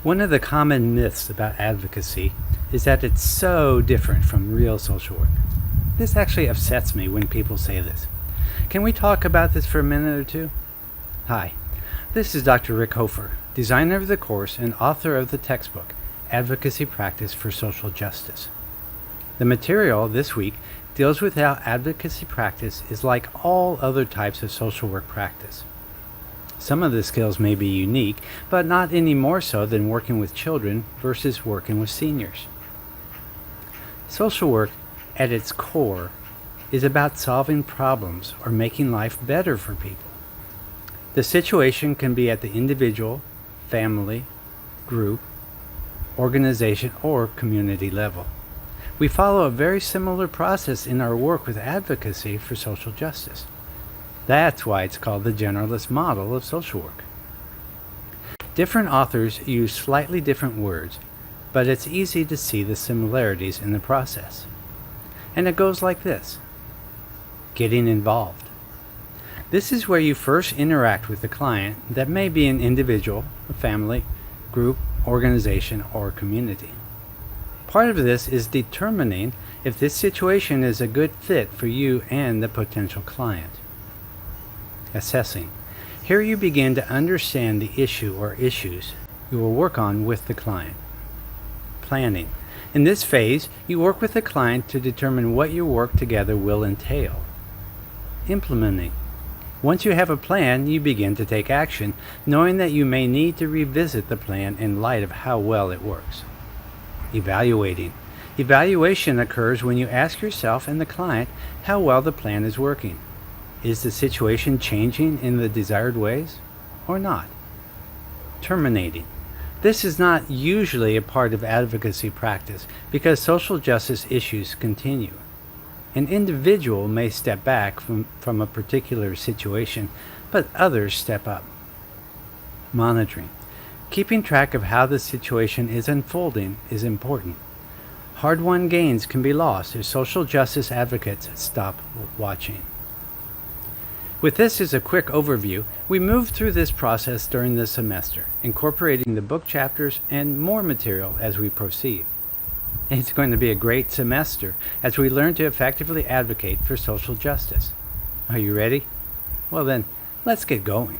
One of the common myths about advocacy is that it's so different from real social work. This actually upsets me when people say this. Can we talk about this for a minute or two? Hi, this is Dr. Rick Hoefer, designer of the course and author of the textbook, Advocacy Practice for Social Justice. The material this week deals with how advocacy practice is like all other types of social work practice. Some of the skills may be unique, but not any more so than working with children versus working with seniors. Social work, at its core, is about solving problems or making life better for people. The situation can be at the individual, family, group, organization, or community level. We follow a very similar process in our work with advocacy for social justice. That's why it's called the generalist model of social work. Different authors use slightly different words, but it's easy to see the similarities in the process. And it goes like this: getting involved. This is where you first interact with the client that may be an individual, a family, group, organization, or community. Part of this is determining if this situation is a good fit for you and the potential client. Assessing. Here you begin to understand the issue or issues you will work on with the client. Planning. In this phase, you work with the client to determine what your work together will entail. Implementing. Once you have a plan, you begin to take action, knowing that you may need to revisit the plan in light of how well it works. Evaluating. Evaluation occurs when you ask yourself and the client how well the plan is working. Is the situation changing in the desired ways or not? Terminating. This is not usually a part of advocacy practice because social justice issues continue. An individual may step back from a particular situation, but others step up. Monitoring. Keeping track of how the situation is unfolding is important. Hard-won gains can be lost if social justice advocates stop watching. With this as a quick overview, we move through this process during the semester, incorporating the book chapters and more material as we proceed. It's going to be a great semester as we learn to effectively advocate for social justice. Are you ready? Well then, let's get going.